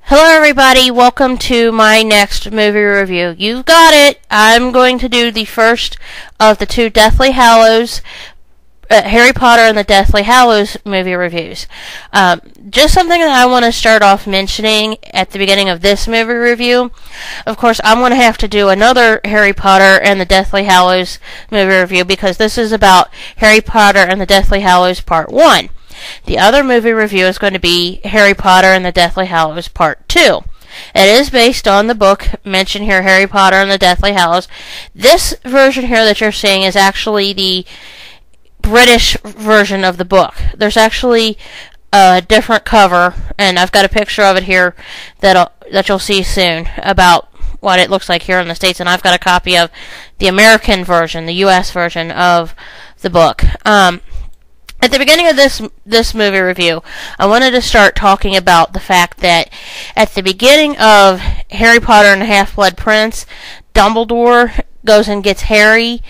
Hello everybody, welcome to my next movie review. You've got it. I'm going to do the first of the two Deathly Hallows, Harry Potter and the Deathly Hallows movie reviews. Just something that I want to start off mentioning at the beginning of this movie review. Of course, I'm going to have to do another Harry Potter and the Deathly Hallows movie review because this is about Harry Potter and the Deathly Hallows Part 1. The other movie review is going to be Harry Potter and the Deathly Hallows Part 2. It is based on the book mentioned here, Harry Potter and the Deathly Hallows. This version here that you're seeing is actually the British version of the book. There's actually a different cover, and I've got a picture of it here that you'll see soon about what it looks like here in the States, and I've got a copy of the American version, the U.S. version of the book. At the beginning of this movie review, I wanted to start talking about the fact that at the beginning of Harry Potter and the Half-Blood Prince, Dumbledore goes and gets Harry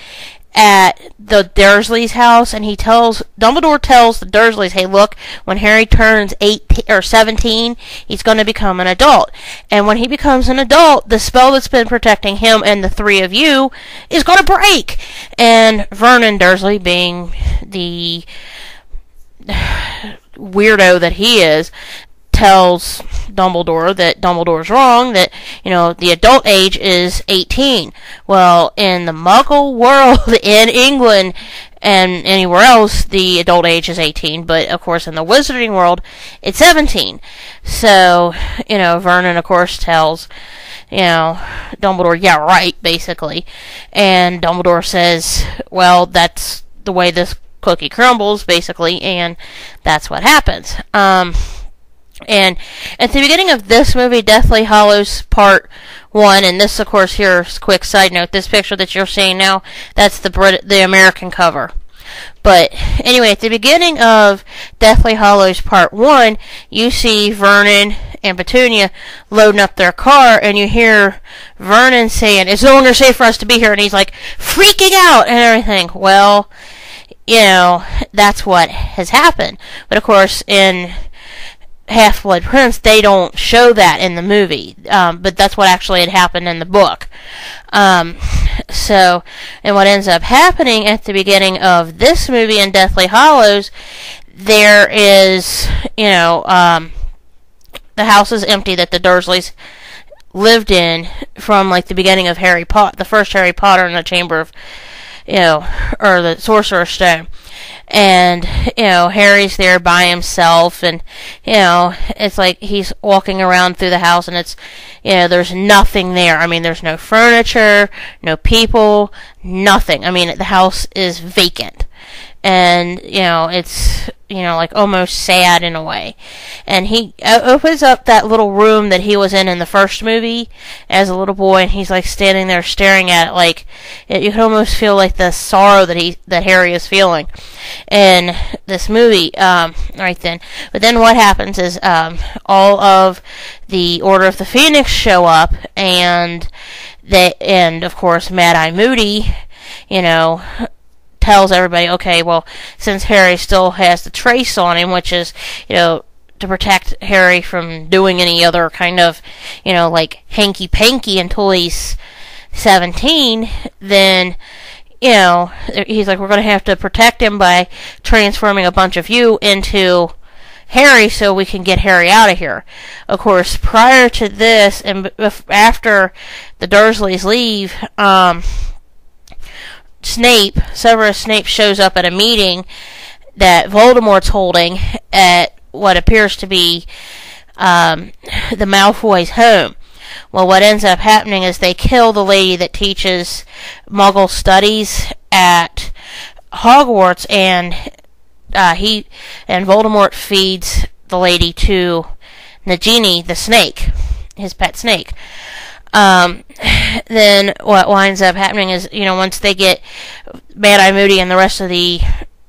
at the Dursleys' house, and Dumbledore tells the Dursleys, hey, look, when Harry turns 18 or 17, he's going to become an adult. And when he becomes an adult, the spell that's been protecting him and the three of you is going to break. And Vernon Dursley, being the weirdo that he is, tells Dumbledore that Dumbledore's wrong, that, the adult age is 18. Well, in the Muggle world, in England, and anywhere else, the adult age is 18, but, of course, in the Wizarding world, it's 17. So, Vernon, of course, tells, Dumbledore, yeah, right, basically. And Dumbledore says, well, that's the way this cookie crumbles, basically, and that's what happens. And at the beginning of this movie, Deathly Hallows Part 1, and this, of course, here's a quick side note, this picture that you're seeing now, that's the American cover. But anyway, at the beginning of Deathly Hallows Part 1, you see Vernon and Petunia loading up their car, and you hear Vernon saying, it's no longer safe for us to be here, and he's like freaking out and everything. Well, that's what has happened. But of course, in Half-Blood Prince, they don't show that in the movie, but that's what actually had happened in the book. And what ends up happening at the beginning of this movie in Deathly Hallows, there is, the house is empty that the Dursleys lived in from, like, the beginning of the first Harry Potter in the Chamber of, or the Sorcerer's Stone. And, Harry's there by himself, and, it's like he's walking around through the house, and it's, there's nothing there. I mean, there's no furniture, no people, nothing. I mean, the house is vacant. And, it's, like almost sad in a way. And he opens up that little room that he was in the first movie as a little boy, and he's like standing there staring at it, like you can almost feel like the sorrow that Harry is feeling in this movie right then. But then what happens is all of the Order of the Phoenix show up, and of course Mad-Eye Moody, tells everybody, okay, well, since Harry still has the trace on him, which is, to protect Harry from doing any other kind of, like hanky-panky until he's 17, then, he's like, we're going to have to protect him by transforming a bunch of you into Harry so we can get Harry out of here. Of course, prior to this, and after the Dursleys leave, Severus Snape shows up at a meeting that Voldomort's holding at what appears to be the Malfoys' home. Well, what ends up happening is they kill the lady that teaches Muggle studies at Hogwarts, and Voldemort feeds the lady to Nagini, the snake, his pet snake. Then what winds up happening is, once they get Mad-Eye Moody and the rest of the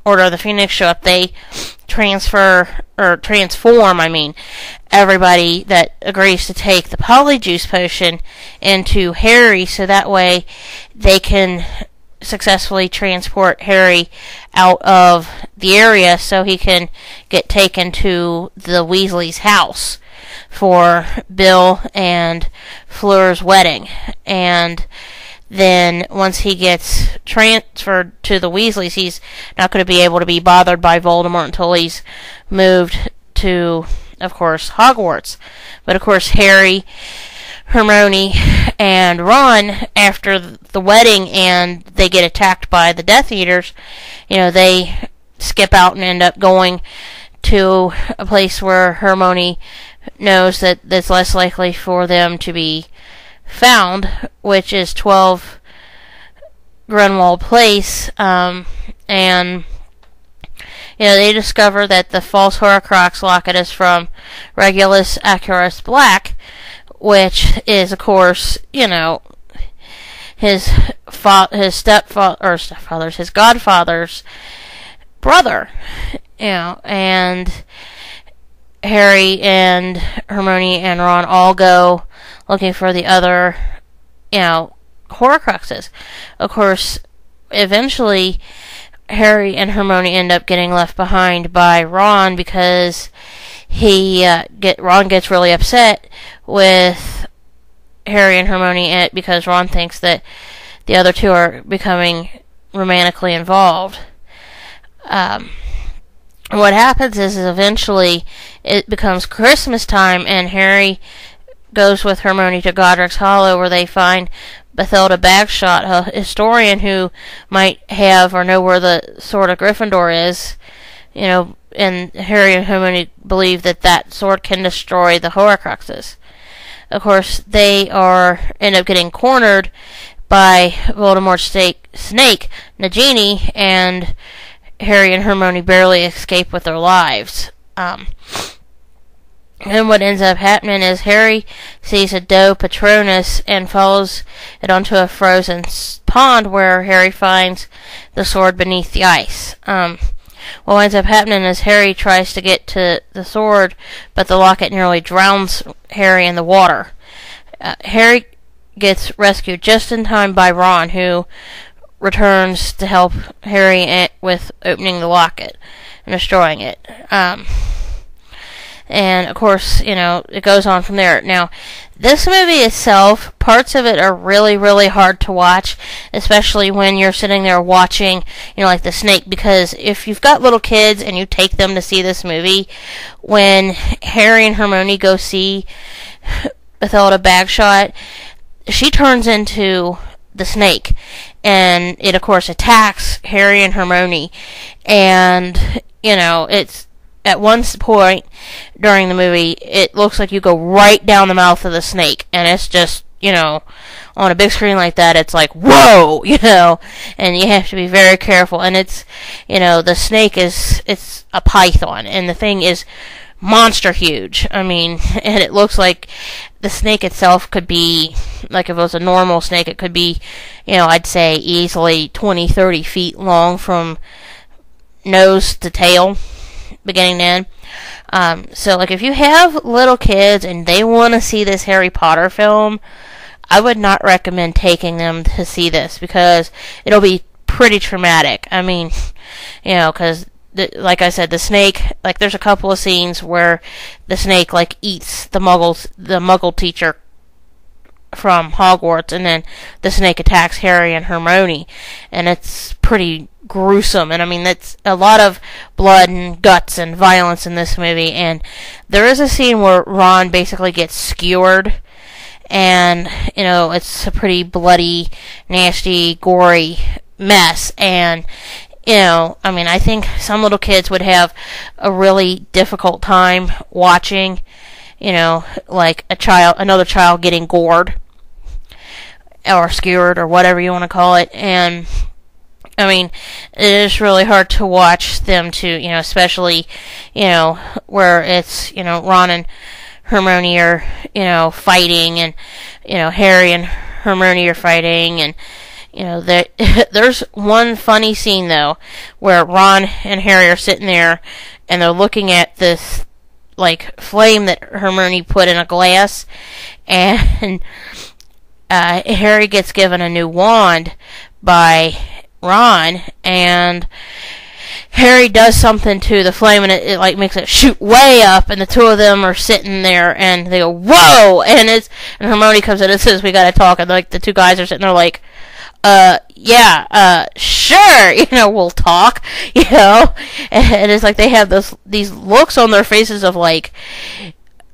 Order of the Phoenix show up, they transform, everybody that agrees to take the Polyjuice potion into Harry, so that way they can successfully transport Harry out of the area so he can get taken to the Weasley's house. for Bill and Fleur's wedding. And then once he gets transferred to the Weasleys, he's not going to be able to be bothered by Voldemort until he's moved to, of course, Hogwarts. But of course, Harry, Hermione, and Ron, after the wedding and they get attacked by the Death Eaters, they skip out and end up going to a place where Hermione knows that it's less likely for them to be found, which is 12 Grindelwald Place, and they discover that the false Horcrux locket is from Regulus Acurus Black, which is, of course, his godfather's brother, and Harry and Hermione and Ron all go looking for the other, Horcruxes. Of course, eventually, Harry and Hermione end up getting left behind by Ron because Ron gets really upset with Harry and Hermione because Ron thinks that the other two are becoming romantically involved. What happens is eventually it becomes Christmas time and Harry goes with Hermione to Godric's Hollow, where they find Bathilda Bagshot, a historian who might have or know where the sword of Gryffindor is. And Harry and Hermione believe that sword can destroy the Horcruxes. Of course, they end up getting cornered by Voldemort's snake, Nagini, and Harry and Hermione barely escape with their lives. And what ends up happening is Harry sees a doe Patronus and follows it onto a frozen pond where Harry finds the sword beneath the ice. What ends up happening is Harry tries to get to the sword, but the locket nearly drowns Harry in the water. Harry gets rescued just in time by Ron, who returns to help Harry with opening the locket and destroying it. And, of course, it goes on from there. Now, this movie itself, parts of it are really, really hard to watch, especially when you're sitting there watching, like the snake, because if you've got little kids and you take them to see this movie, when Harry and Hermione go see Bathilda Bagshot, she turns into the snake, and it, of course, attacks Harry and Hermione, and, it's at one point during the movie, it looks like you go right down the mouth of the snake, and it's just, on a big screen like that, it's like, whoa, and you have to be very careful, and it's, the snake it's a python, and the thing is monster huge. And it looks like the snake itself could be, like if it was a normal snake, it could be, I'd say easily 20, 30 feet long from nose to tail, beginning to end. So, like, if you have little kids and they want to see this Harry Potter film, I would not recommend taking them to see this because it'll be pretty traumatic. Because, like I said, the snake, like, there's a couple of scenes where the snake, like, eats the Muggle teacher from Hogwarts, and then the snake attacks Harry and Hermione, and it's pretty gruesome, and that's a lot of blood and guts and violence in this movie, and there is a scene where Ron basically gets skewered, and, it's a pretty bloody, nasty, gory mess, and, I think some little kids would have a really difficult time watching, like another child getting gored, or skewered, or whatever you want to call it, and it is really hard to watch them too, especially, where it's, Ron and Hermione are, fighting, and, Harry and Hermione are fighting, and, there's one funny scene, though, where Ron and Harry are sitting there, and they're looking at this, like, flame that Hermione put in a glass, and, Harry gets given a new wand by Ron, and Harry does something to the flame, and it like makes it shoot way up, and the two of them are sitting there, and they go, "Whoa!" And Hermione comes in and says, "We gotta talk," and like the two guys are sitting there like, yeah, sure, we'll talk, and it's like they have these looks on their faces of like,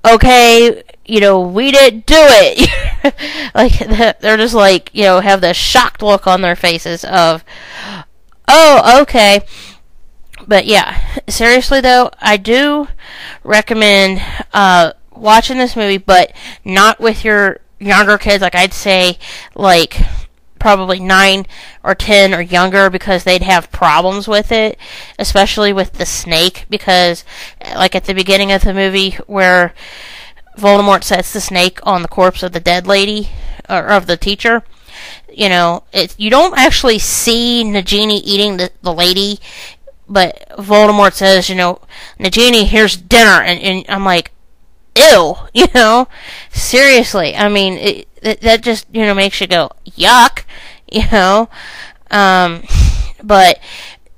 okay, we didn't do it. Like, they're just like, have this shocked look on their faces of, oh, okay. But yeah, seriously though, I do recommend watching this movie, but not with your younger kids. Like, I'd say, like, probably 9 or 10 or younger, because they'd have problems with it, especially with the snake, because, like, at the beginning of the movie where Voldemort sets the snake on the corpse of the dead lady, or of the teacher, you don't actually see Nagini eating the lady, but Voldemort says, Nagini, here's dinner, and I'm like, ew, seriously. I mean, that just, makes you go, yuck, but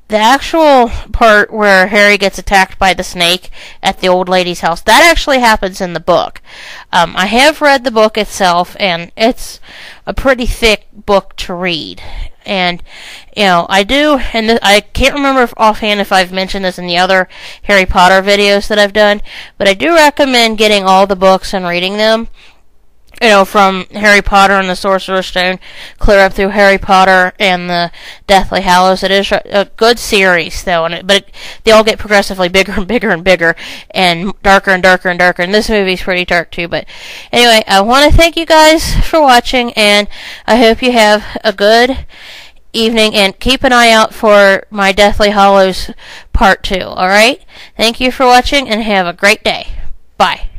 the actual part where Harry gets attacked by the snake at the old lady's house, that actually happens in the book. I have read the book itself, and it's a pretty thick book to read. And, I do, and I can't remember offhand if I've mentioned this in the other Harry Potter videos that I've done, but I do recommend getting all the books and reading them. From Harry Potter and the Sorcerer's Stone, clear up through Harry Potter and the Deathly Hallows. It is a good series, though, but they all get progressively bigger and bigger and bigger, and darker and darker and darker, and this movie's pretty dark, too. But anyway, I want to thank you guys for watching, and I hope you have a good evening, and keep an eye out for my Deathly Hallows Part 2, alright? Thank you for watching, and have a great day. Bye.